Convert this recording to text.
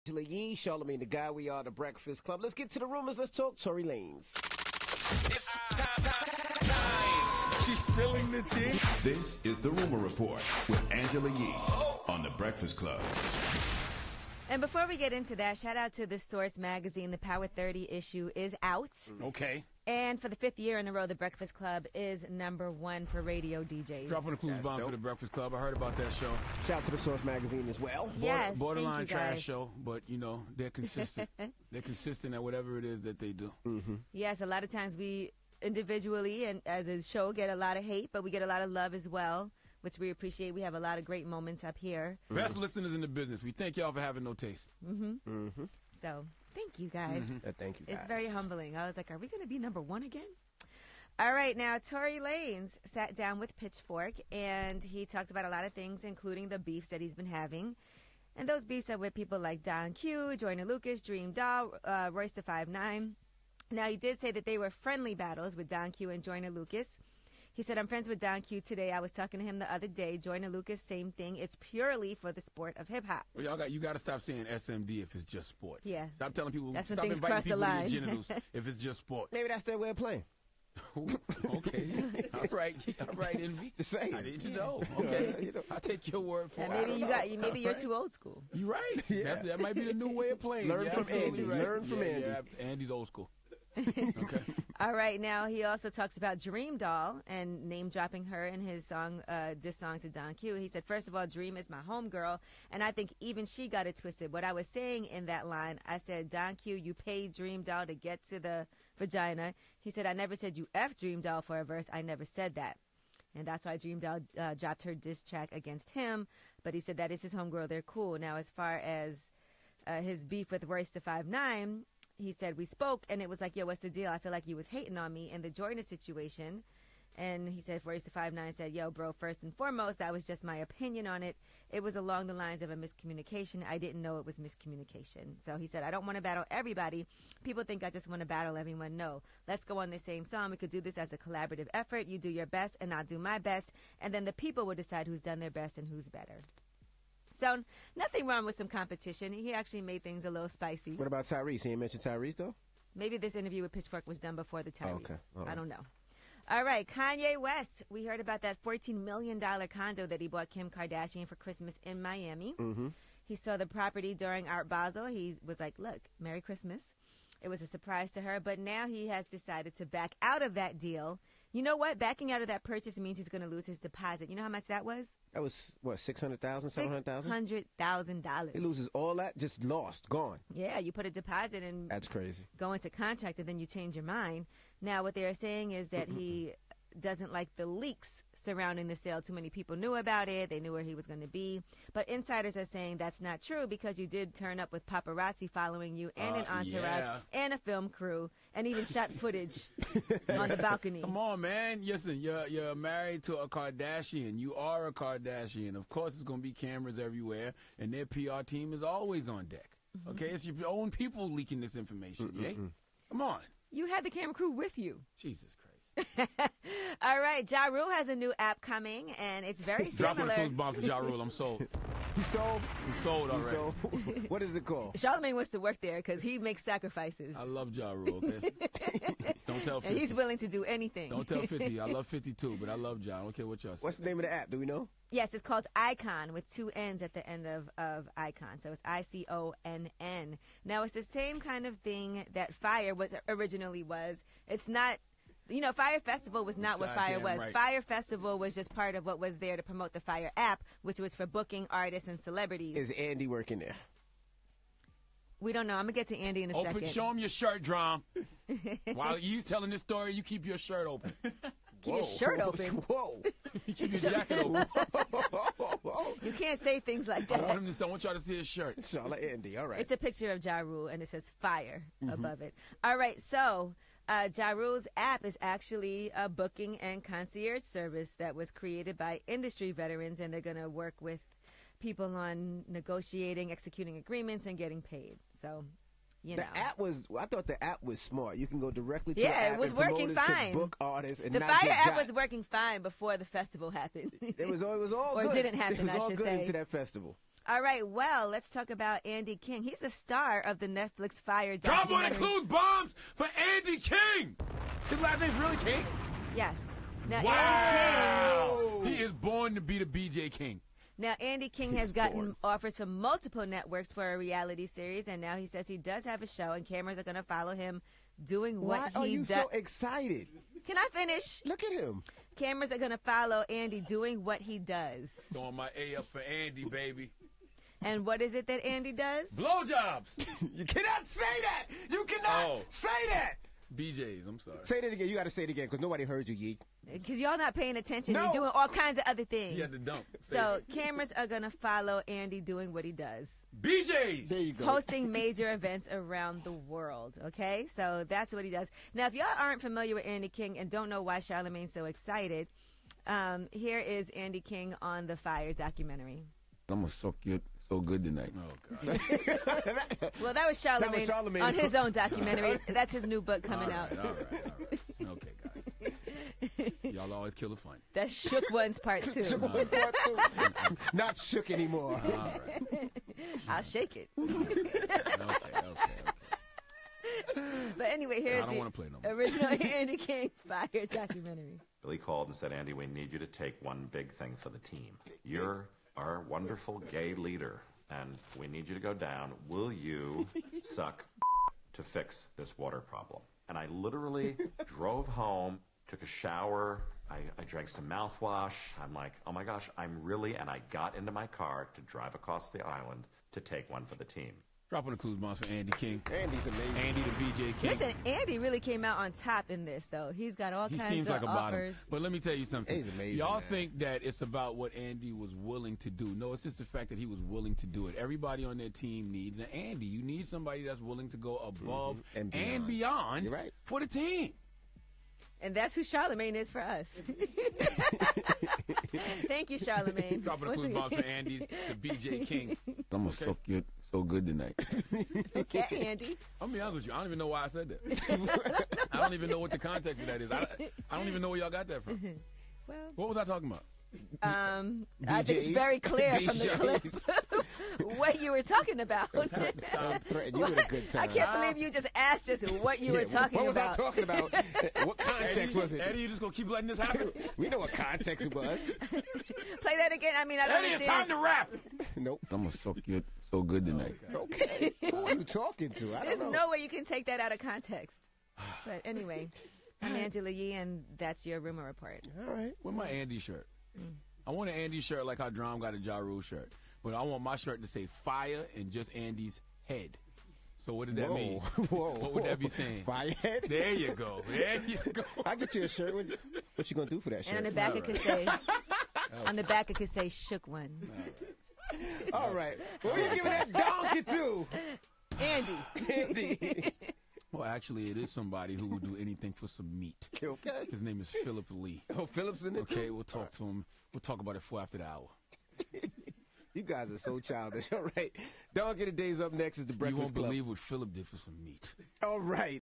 Angela Yee, Charlamagne the Guy, we are the Breakfast Club. Let's get to the rumors. Let's talk Tory Lanez. It's time. She's spilling the tea. This is the Rumor Report with Angela Yee on the Breakfast Club. And before we get into that, shout out to The Source magazine. The Power 30 issue is out. Okay. And for the 5th year in a row, the Breakfast Club is #1 for radio DJs. Dropping the clues bomb for the Breakfast Club. I heard about that show. Shout out to The Source magazine as well. Yes, Borderline thank you, trash guys. show, but, you know, they're consistent. They're consistent at whatever it is that they do. Mm-hmm. Yes, a lot of times we individually and as a show get a lot of hate, but we get a lot of love as well, which we appreciate. We have a lot of great moments up here. Best listeners in the business. We thank y'all for having no taste. So thank you, guys. Thank you, guys. It's very humbling. I was like, are we going to be #1 again? All right, now Tory Lanez sat down with Pitchfork, and he talked about a lot of things, including the beefs that he's been having. And those beefs are with people like Don Q, Joyner Lucas, Dream Doll, Royce da 5'9". Now, he did say that they were friendly battles with Don Q and Joyner Lucas. He said, I'm friends with Don Q today. I was talking to him the other day. Joyner Lucas, same thing. It's purely for the sport of hip-hop. Well, you got to stop saying SMD if it's just sport. Yeah. Stop telling people, That's when stop things inviting cross the people to line. your genitals if it's just sport. Maybe that's their way of playing. Okay. All right, Envy. Just saying. I need to know. Okay. I'll take your word for it. Maybe you're too old school. You're right. Yeah. That might be the new way of playing. Learn You're from absolutely Andy. right. Learn from Andy. Yeah, Andy's old school. Okay. All right, now he also talks about Dream Doll and name-dropping her in his song, diss song to Don Q. He said, first of all, Dream is my homegirl, and I think even she got it twisted. What I was saying in that line, I said, Don Q, you paid Dream Doll to get to the vagina. He said, I never said you F Dream Doll for a verse. I never said that. And that's why Dream Doll dropped her diss track against him. But he said that is his homegirl. They're cool. Now, as far as his beef with Royce da 5'9", he said, we spoke, and it was like, yo, what's the deal? I feel like you was hating on me in the Joyner situation. And he said, Royce da 5'9" said, yo, bro, first and foremost, that was just my opinion on it. It was along the lines of a miscommunication. I didn't know it was miscommunication. So he said, I don't want to battle everybody. People think I just want to battle everyone. No, let's go on the same song. We could do this as a collaborative effort. You do your best, and I'll do my best. And then the people will decide who's done their best and who's better. So nothing wrong with some competition. He actually made things a little spicy. What about Tyrese? He didn't mention Tyrese, though? Maybe this interview with Pitchfork was done before the Tyrese. Okay. All right. I don't know. All right, Kanye West. We heard about that $14 million condo that he bought Kim Kardashian for Christmas in Miami. He saw the property during Art Basel. He was like, look, Merry Christmas. It was a surprise to her, but now he has decided to back out of that deal. You know what? Backing out of that purchase means he's going to lose his deposit. You know how much that was? That was, what, $600,000, $700,000? $600,000. He loses all that, just lost, gone. Yeah, you put a deposit and That's crazy. go into contract, and then you change your mind. Now, what they are saying is that he doesn't like the leaks surrounding the sale. Too many people knew about it. They knew where he was going to be. But insiders are saying that's not true because you did turn up with paparazzi following you and an entourage and a film crew and even shot footage on the balcony. Come on, man. Listen, you're married to a Kardashian. You are a Kardashian. Of course, there's going to be cameras everywhere, and their PR team is always on deck. Okay? It's your own people leaking this information, yeah? Come on. You had the camera crew with you. Jesus Christ. All right, Ja Rule has a new app coming, and it's very Dropping similar. a clues bomb for Ja Rule. I'm sold. He sold? I'm sold already. So, what is it called? Charlamagne wants to work there because he makes sacrifices. I love Ja Rule, okay? Don't tell 50. And he's willing to do anything. Don't tell 50. I love 52, but I love Ja. I don't care what y'all say. What's the name of the app? Do we know? Yes, it's called Icon with 2 N's at the end of Icon. So it's ICONN. Now, it's the same kind of thing that Fyre originally was. It's not, you know, Fyre Festival was not what Fyre was. Right. Fyre Festival was just part of what was there to promote the Fyre app, which was for booking artists and celebrities. Is Andy working there? We don't know. I'm going to get to Andy in a second. Show him your shirt, Drum. While you telling this story, you keep your shirt open. Keep your shirt open. Whoa. You keep your jacket open. You can't say things like I want that. him to. I want y'all to see his shirt. Charlotte Andy, all right. It's a picture of Ja Rule, and it says Fyre above it. All right, so Ja Rule's app is actually a booking and concierge service that was created by industry veterans, and they're going to work with people on negotiating, executing agreements, and getting paid. So, you know. The app was, I thought the app was smart. You can go directly to the app. Yeah, it was and working promoters fine. could book artists and The not Fyre get app got. was working fine before the festival happened. It was all Or good. didn't happen, It was I all should good say. into that festival. All right, well, let's talk about Andy King. He's the star of the Netflix Fyre Drop documentary. one include bombs for Andy King. His last name's really King? Yes. Now, Wow. He is born to be the BJ King. Andy King has gotten offers from multiple networks for a reality series, and now he says he does have a show, and cameras are going to follow him doing what he does. Why are you so excited? Can I finish? Look at him. Cameras are going to follow Andy doing what he does. Throwing my A up for Andy, baby. And what is it that Andy does? Blowjobs. You cannot say that. You cannot say that. BJ's, I'm sorry. Say that again. You got to say it again because nobody heard you, Yeet. Because y'all not paying attention. No. You're doing all kinds of other things. He had to dump. So cameras are going to follow Andy doing what he does. BJ's. There you go. Hosting major events around the world, okay? So that's what he does. Now, if y'all aren't familiar with Andy King and don't know why Charlamagne's so excited, here is Andy King on the Fyre documentary. I'm going to suck you so good tonight. Oh, God. Well, that was Charlamagne on his own documentary. That's his new book coming out. All right. Okay, guys. Y'all always kill the fun. That's Shook Ones Part 2. Shook One Part 2. Not shook anymore. All right. I'll shake it. Okay. But anyway, here's I don't want to play no more. original Andy King Fyre documentary. Billy called and said, Andy, we need you to take one big thing for the team. You're our wonderful gay leader, and we need you to go down. Will you suck to fix this water problem? And I literally drove home, took a shower, I drank some mouthwash. I'm like, oh my gosh, and I got into my car to drive across the island to take one for the team. Dropping the clues bombs for Andy King. Andy's amazing. Andy the BJ King. Listen, Andy really came out on top in this, though. He's got all He kinds seems of like a offers. bottom. But let me tell you something. He's amazing, Y'all man. think that it's about what Andy was willing to do. No, it's just the fact that he was willing to do it. Everybody on their team needs an Andy. You need somebody that's willing to go above And and beyond. beyond You're right. for the team. And that's who Charlamagne is for us. Thank you, Charlamagne. Dropping the Once clues again- bombs for Andy the BJ King. I'm going to suck you so good tonight. Okay, Andy. I'll be honest with you. I don't even know why I said that. I don't even know what the context of that is. I don't even know where y'all got that from. Well, What was I talking about? I think it's very clear from the clip what you were talking about. I'm threatening you with a good time. I can't believe you just asked us what you were talking what about. was I talking about? What context was it? Eddie, you just going to keep letting this happen? We know what context it was. Play that again. I mean, I don't Eddie, it's time understand. to rap. Nope. I'm going to suck you so good tonight. Okay. Who are you talking to? I There's don't know. no way you can take that out of context. But anyway, I'm Angela Yee, and that's your rumor report. All right. With my Andy shirt. I want an Andy shirt like how Drum got a Ja Rule shirt. But I want my shirt to say Fyre and just Andy's head. So what does that mean? Whoa. What would that be saying? Firehead? There you go. There you go. I'll get you a shirt. What you going to do for that shirt? And on the back it could say, on the back it could say Shook Ones. All right. What are you giving that donkey to? Andy. Andy. Well, actually, it is somebody who will do anything for some meat. Okay. His name is Philip Lee. Oh, Phillips in it Okay, too? we'll talk to him. We'll talk about it after the hour. You guys are so childish. All right. Donkey Today's up next is the You Breakfast won't Club. believe what Philip did for some meat. All right.